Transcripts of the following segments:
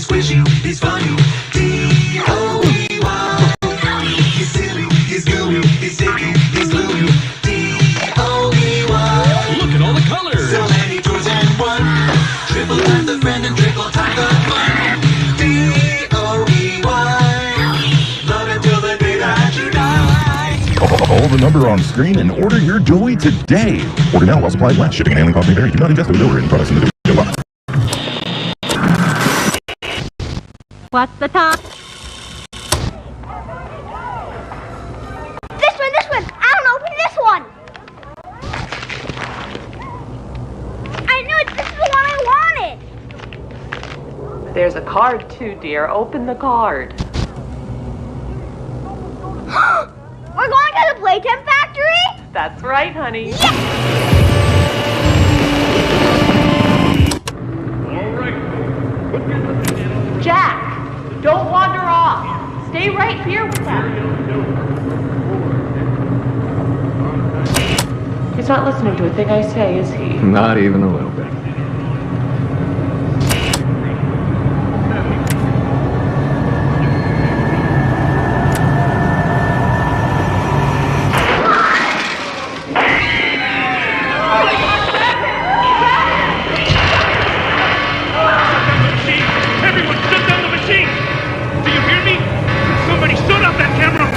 He's squishy, he's funny. D-O-E-Y. He's silly, he's gooey, he's sticky, he's gluey. D-O-E-Y. Look at all the colors. So many toys and one. Triple time the friend and triple time the fun. D-O-E-Y. Love until the day that you die. Call the number on screen and order your Dewey today. Order now while supplies last. Shipping and handling costs may vary. Do not ingest or in products in the Dewey box. What's the time? This one! I don't open this one! I knew it! This is the one I wanted! There's a card too, dear. Open the card. We're going to the Playtime Factory? That's right, honey. Yes! Jack, don't wander off. Stay right here with them. He's not listening to a thing I say, is he? Not even a little bit. Everyone shut down the machine! Do you hear me? Somebody shut off that camera!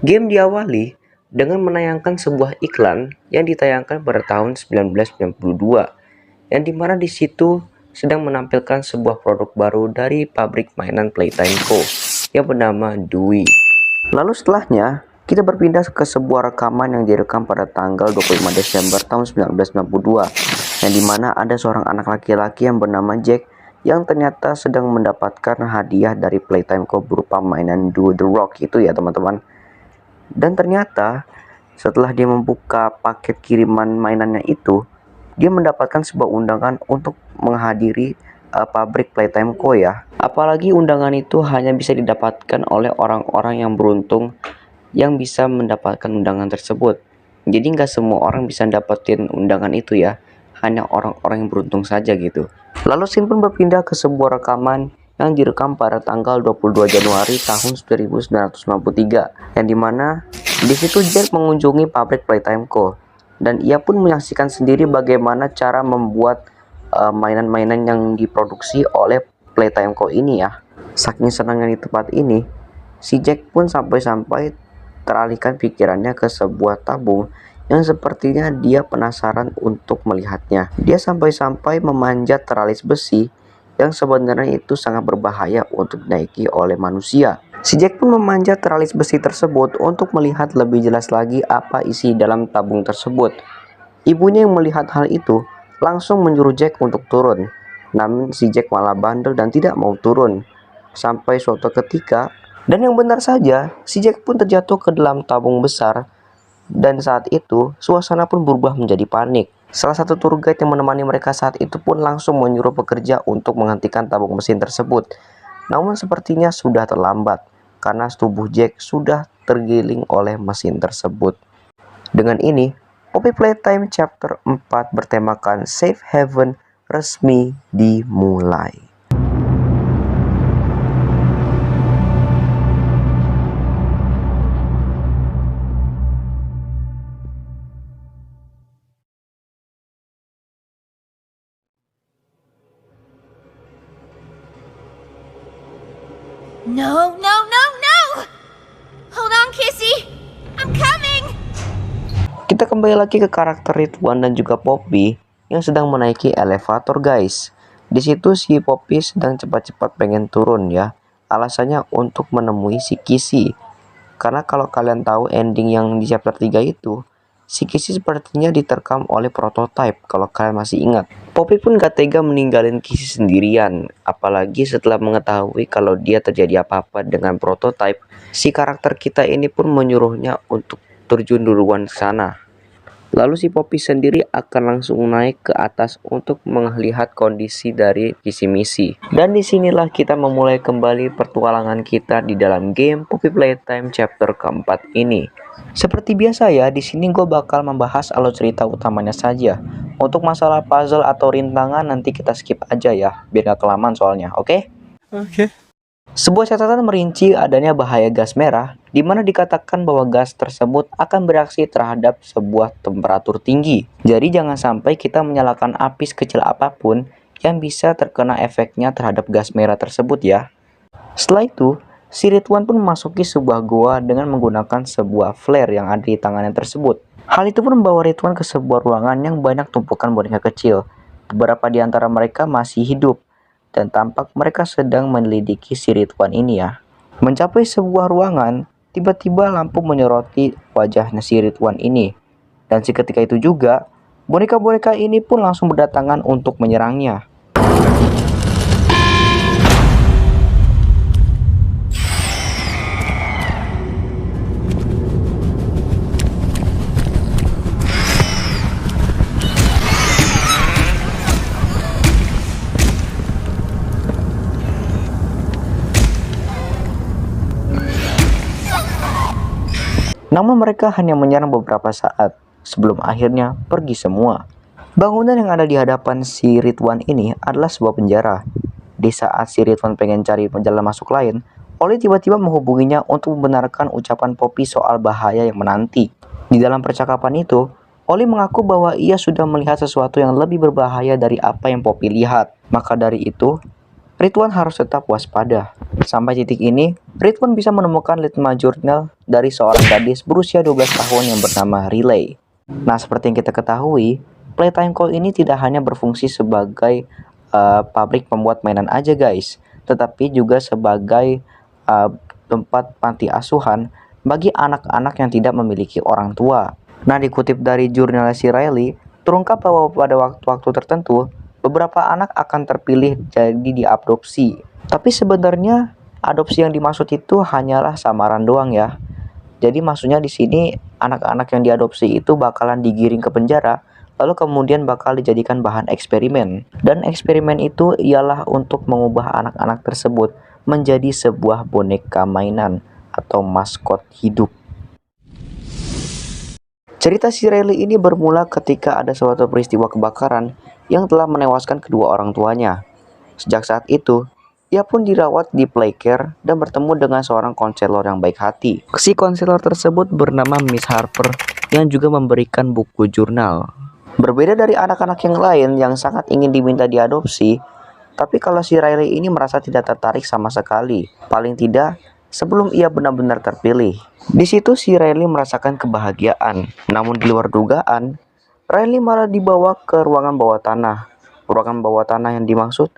Game diawali dengan menayangkan sebuah iklan yang ditayangkan pada tahun 1992, yang dimana di situ sedang menampilkan sebuah produk baru dari pabrik mainan Playtime Co. yang bernama Dewey. Lalu setelahnya, kita berpindah ke sebuah rekaman yang direkam pada tanggal 25 Desember tahun 1992, yang dimana ada seorang anak laki-laki yang bernama Jack yang ternyata sedang mendapatkan hadiah dari Playtime Co. berupa mainan Do The Rock itu ya teman-teman. Dan ternyata setelah dia membuka paket kiriman mainannya itu, dia mendapatkan sebuah undangan untuk menghadiri pabrik Playtime Co. ya. Apalagi undangan itu hanya bisa didapatkan oleh orang-orang yang beruntung yang bisa mendapatkan undangan tersebut. Jadi nggak semua orang bisa dapetin undangan itu ya, hanya orang-orang yang beruntung saja gitu. Lalu Sin pun berpindah ke sebuah rekaman yang direkam pada tanggal 22 Januari tahun 1993, yang dimana di situ Jack mengunjungi pabrik Playtime Co. dan ia pun menyaksikan sendiri bagaimana cara membuat mainan-mainan yang diproduksi oleh Playtime Co. ini ya. Saking senangnya di tempat ini, si Jack pun sampai-sampai teralihkan pikirannya ke sebuah tabung yang sepertinya dia penasaran untuk melihatnya. Dia sampai-sampai memanjat teralis besi yang sebenarnya itu sangat berbahaya untuk dinaiki oleh manusia. Si Jack pun memanjat teralis besi tersebut untuk melihat lebih jelas lagi apa isi dalam tabung tersebut. Ibunya yang melihat hal itu langsung menyuruh Jack untuk turun. Namun si Jack malah bandel dan tidak mau turun. Sampai suatu ketika, dan yang benar saja, si Jack pun terjatuh ke dalam tabung besar. Dan saat itu, suasana pun berubah menjadi panik. Salah satu tour guide yang menemani mereka saat itu pun langsung menyuruh pekerja untuk menghentikan tabung mesin tersebut. Namun sepertinya sudah terlambat, karena tubuh Jack sudah tergiling oleh mesin tersebut. Dengan ini, Poppy Playtime Chapter 4 bertemakan Safe Haven resmi dimulai. No! Hold on, Kissy! I'm coming! Kita kembali lagi ke karakter Ridwan dan juga Poppy yang sedang menaiki elevator guys. Di situ si Poppy sedang cepat-cepat pengen turun ya. Alasannya untuk menemui si Kissy. Karena kalau kalian tahu ending yang di chapter 3 itu, si Kissy sepertinya diterkam oleh prototype kalau kalian masih ingat. Poppy pun gak tega meninggalin Kissy sendirian, apalagi setelah mengetahui kalau dia terjadi apa-apa dengan prototype. Si karakter kita ini pun menyuruhnya untuk terjun duluan ke sana. Lalu si Poppy sendiri akan langsung naik ke atas untuk melihat kondisi dari visi misi. Dan disinilah kita memulai kembali petualangan kita di dalam game Poppy Playtime chapter keempat ini. Seperti biasa ya, di sini gue bakal membahas alur cerita utamanya saja. Untuk masalah puzzle atau rintangan nanti kita skip aja ya, biar gak kelamaan soalnya, oke? Oke. Sebuah catatan merinci adanya bahaya gas merah, di mana dikatakan bahwa gas tersebut akan bereaksi terhadap sebuah temperatur tinggi. Jadi jangan sampai kita menyalakan api sekecil apapun yang bisa terkena efeknya terhadap gas merah tersebut ya. Setelah itu, si Ridwan pun memasuki sebuah goa dengan menggunakan sebuah flare yang ada di tangannya tersebut. Hal itu pun membawa Ridwan ke sebuah ruangan yang banyak tumpukan boneka kecil. Beberapa di antara mereka masih hidup, dan tampak mereka sedang menyelidiki si Ridwan ini ya. Mencapai sebuah ruangan, tiba-tiba lampu menyoroti wajahnya si Ridwan ini. Dan seketika itu juga, boneka-boneka ini pun langsung berdatangan untuk menyerangnya. Namun mereka hanya menyerang beberapa saat, sebelum akhirnya pergi semua. Bangunan yang ada di hadapan si Ridwan ini adalah sebuah penjara. Di saat si Ridwan pengen cari jalan masuk lain, Oli tiba-tiba menghubunginya untuk membenarkan ucapan Poppy soal bahaya yang menanti. Di dalam percakapan itu, Oli mengaku bahwa ia sudah melihat sesuatu yang lebih berbahaya dari apa yang Poppy lihat. Maka dari itu, Ridwan harus tetap waspada. Sampai titik ini, Ridwan bisa menemukan litma jurnal dari seorang gadis berusia 12 tahun yang bernama Riley. Nah, seperti yang kita ketahui, Playtime Co ini tidak hanya berfungsi sebagai pabrik pembuat mainan aja guys, tetapi juga sebagai tempat panti asuhan bagi anak-anak yang tidak memiliki orang tua. Nah, dikutip dari jurnal si Riley, terungkap bahwa pada waktu-waktu tertentu, beberapa anak akan terpilih jadi diadopsi. Tapi sebenarnya adopsi yang dimaksud itu hanyalah samaran doang ya. Jadi maksudnya di sini anak-anak yang diadopsi itu bakalan digiring ke penjara, lalu kemudian bakal dijadikan bahan eksperimen. Dan eksperimen itu ialah untuk mengubah anak-anak tersebut menjadi sebuah boneka mainan atau maskot hidup. Cerita si Riley ini bermula ketika ada suatu peristiwa kebakaran yang telah menewaskan kedua orang tuanya. Sejak saat itu, ia pun dirawat di Playcare dan bertemu dengan seorang konselor yang baik hati. Si konselor tersebut bernama Miss Harper yang juga memberikan buku jurnal. Berbeda dari anak-anak yang lain yang sangat ingin diminta diadopsi, tapi kalau si Riley ini merasa tidak tertarik sama sekali. Paling tidak, sebelum ia benar-benar terpilih. Di situ si Riley merasakan kebahagiaan. Namun di luar dugaan, Riley malah dibawa ke ruangan bawah tanah. Ruangan bawah tanah yang dimaksud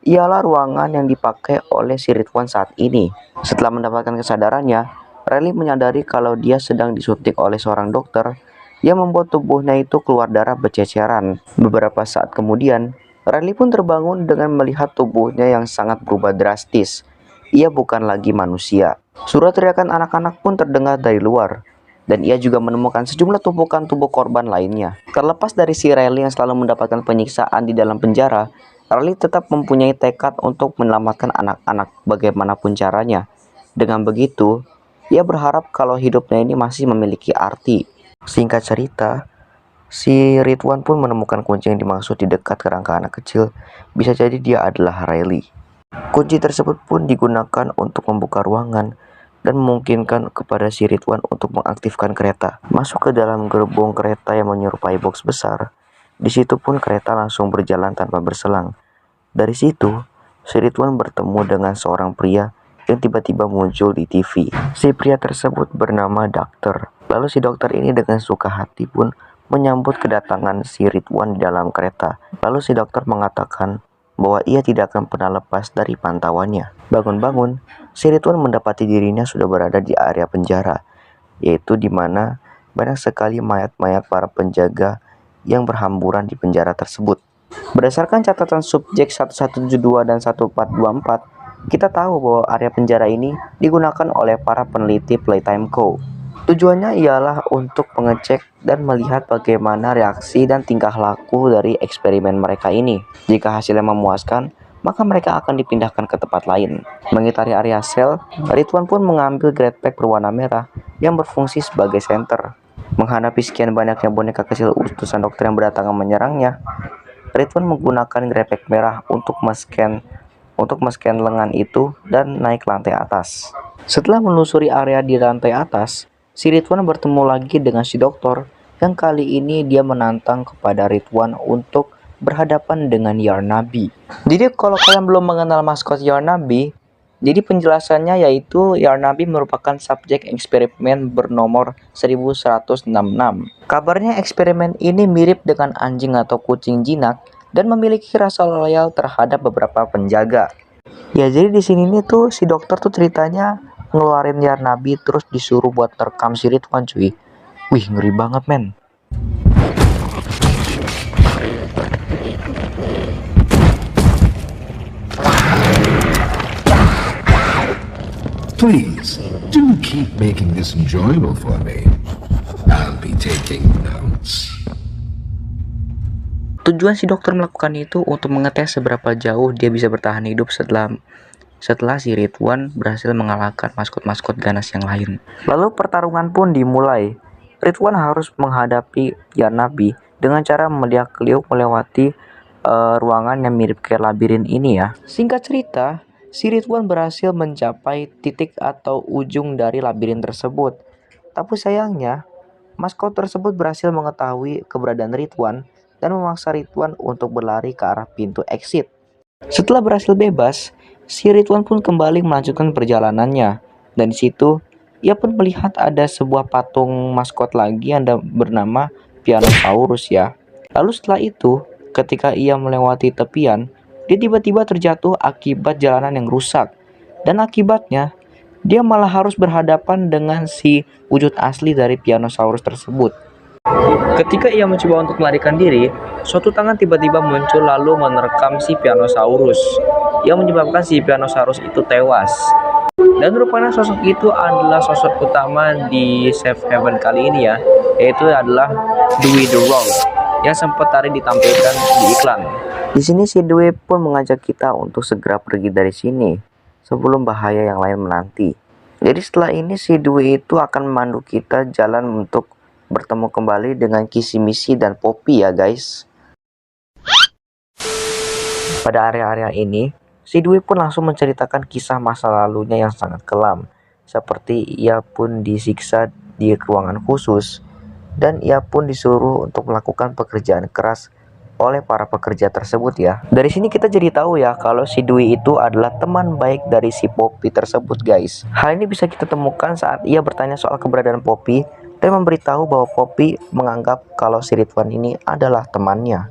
ialah ruangan yang dipakai oleh si Ridwan saat ini. Setelah mendapatkan kesadarannya, Riley menyadari kalau dia sedang disuntik oleh seorang dokter yang membuat tubuhnya itu keluar darah berceceran. Beberapa saat kemudian, Riley pun terbangun dengan melihat tubuhnya yang sangat berubah drastis. Ia bukan lagi manusia. Suara teriakan anak-anak pun terdengar dari luar. Dan ia juga menemukan sejumlah tumpukan tubuh korban lainnya. Terlepas dari si Riley yang selalu mendapatkan penyiksaan di dalam penjara, Riley tetap mempunyai tekad untuk menyelamatkan anak-anak bagaimanapun caranya. Dengan begitu, ia berharap kalau hidupnya ini masih memiliki arti. Singkat cerita, si Ridwan pun menemukan kunci yang dimaksud di dekat kerangka anak kecil. Bisa jadi dia adalah Riley. Kunci tersebut pun digunakan untuk membuka ruangan dan memungkinkan kepada si Ridwan untuk mengaktifkan kereta. Masuk ke dalam gerbong kereta yang menyerupai box besar. Di situ pun kereta langsung berjalan tanpa berselang. Dari situ, si Ridwan bertemu dengan seorang pria yang tiba-tiba muncul di TV. Si pria tersebut bernama Dokter. Lalu si dokter ini dengan suka hati pun menyambut kedatangan si Ridwan di dalam kereta. Lalu si dokter mengatakan bahwa ia tidak akan pernah lepas dari pantauannya. Bangun-bangun, si Ridwan mendapati dirinya sudah berada di area penjara, yaitu di mana banyak sekali mayat-mayat para penjaga yang berhamburan di penjara tersebut. Berdasarkan catatan subjek 1172 dan 1424, kita tahu bahwa area penjara ini digunakan oleh para peneliti Playtime Co. Tujuannya ialah untuk mengecek dan melihat bagaimana reaksi dan tingkah laku dari eksperimen mereka ini. Jika hasilnya memuaskan, maka mereka akan dipindahkan ke tempat lain. Mengitari area sel, Ridwan pun mengambil grade pack berwarna merah yang berfungsi sebagai senter. Menghadapi sekian banyaknya boneka kecil utusan dokter yang berdatangan menyerangnya, Ridwan menggunakan grade pack merah untuk men-scan lengan itu dan naik ke lantai atas. Setelah menelusuri area di lantai atas, si Ridwan bertemu lagi dengan si dokter yang kali ini dia menantang kepada Ridwan untuk berhadapan dengan Yarnabi. Jadi kalau kalian belum mengenal maskot Yarnabi, jadi penjelasannya yaitu Yarnabi merupakan subjek eksperimen bernomor 1166. Kabarnya eksperimen ini mirip dengan anjing atau kucing jinak dan memiliki rasa loyal terhadap beberapa penjaga. Ya jadi di sini nih tuh si dokter tuh ceritanya ngeluarin Yarnabi terus disuruh buat rekam si Ridwan cuy. Wih ngeri banget men. Please, do keep making this enjoyable for me. I'll be taking notes. Tujuan si dokter melakukan itu untuk mengetes seberapa jauh dia bisa bertahan hidup setelah si Ridwan berhasil mengalahkan maskot-maskot ganas yang lain. Lalu pertarungan pun dimulai. Ridwan harus menghadapi Yarnabi dengan cara meliak-liuk melewati ruangan yang mirip kayak labirin ini ya. Singkat cerita, si Ridwan berhasil mencapai titik atau ujung dari labirin tersebut. Tapi sayangnya, maskot tersebut berhasil mengetahui keberadaan Ridwan dan memaksa Ridwan untuk berlari ke arah pintu exit. Setelah berhasil bebas, si Ridwan pun kembali melanjutkan perjalanannya. Dan di situ, ia pun melihat ada sebuah patung maskot lagi yang bernama Pianosaurus ya. Lalu setelah itu, ketika ia melewati tepian, dia tiba-tiba terjatuh akibat jalanan yang rusak. Dan akibatnya, dia malah harus berhadapan dengan si wujud asli dari Pianosaurus tersebut. Ketika ia mencoba untuk melarikan diri, suatu tangan tiba-tiba muncul lalu menerkam si Pianosaurus, yang menyebabkan si Pianosaurus itu tewas. Dan rupanya sosok itu adalah sosok utama di Safe Haven kali ini ya, yaitu adalah Dewey the Rogue yang sempat tadi ditampilkan di iklan. Di sini si Dewey pun mengajak kita untuk segera pergi dari sini sebelum bahaya yang lain menanti. Jadi setelah ini si Dewey itu akan memandu kita jalan untuk bertemu kembali dengan Kissy-Missy dan Poppy ya guys. Pada area-area ini, si Dewey pun langsung menceritakan kisah masa lalunya yang sangat kelam. Seperti ia pun disiksa di ruangan khusus dan ia pun disuruh untuk melakukan pekerjaan keras oleh para pekerja tersebut ya. Dari sini kita jadi tahu ya kalau si Dewey itu adalah teman baik dari si Poppy tersebut guys. Hal ini bisa kita temukan saat ia bertanya soal keberadaan Poppy dan memberitahu bahwa Poppy menganggap kalau si Ridwan ini adalah temannya.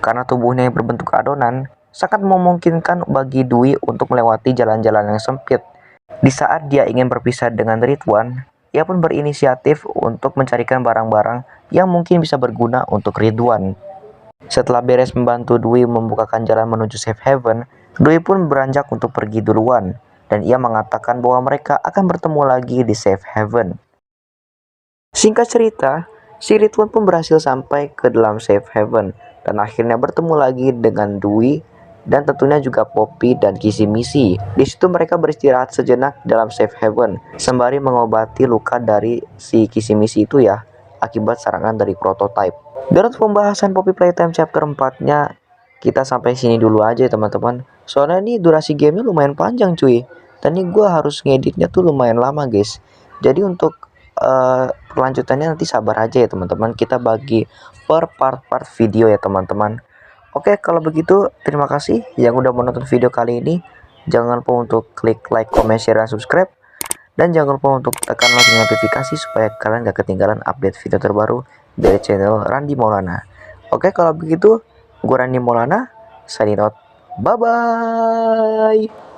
Karena tubuhnya yang berbentuk adonan, sangat memungkinkan bagi Dewey untuk melewati jalan-jalan yang sempit. Di saat dia ingin berpisah dengan Ridwan, ia pun berinisiatif untuk mencarikan barang-barang yang mungkin bisa berguna untuk Ridwan. Setelah beres membantu Dewey membukakan jalan menuju Safe Haven, Dewey pun beranjak untuk pergi duluan, dan ia mengatakan bahwa mereka akan bertemu lagi di Safe Haven. Singkat cerita, si Ridwan pun berhasil sampai ke dalam Safe Haven, dan akhirnya bertemu lagi dengan Dewey, dan tentunya juga Poppy dan Kissy-Missy. Di situ mereka beristirahat sejenak dalam Safe Haven, sembari mengobati luka dari si Kissy-Missy itu ya, akibat serangan dari prototype. Dan untuk pembahasan Poppy Playtime chapter 4-nya, kita sampai sini dulu aja ya teman-teman. Soalnya ini durasi gamenya lumayan panjang cuy. Dan ini gue harus ngeditnya tuh lumayan lama guys. Jadi untuk kelanjutannya nanti sabar aja ya teman-teman. Kita bagi per part-part video ya teman-teman. Oke, kalau begitu terima kasih yang udah menonton video kali ini. Jangan lupa untuk klik like, comment, share, dan subscribe. Dan jangan lupa untuk tekan lonceng notifikasi supaya kalian gak ketinggalan update video terbaru dari channel Randy Maulana. Oke, kalau begitu gue Randy Maulana signing out. Bye bye.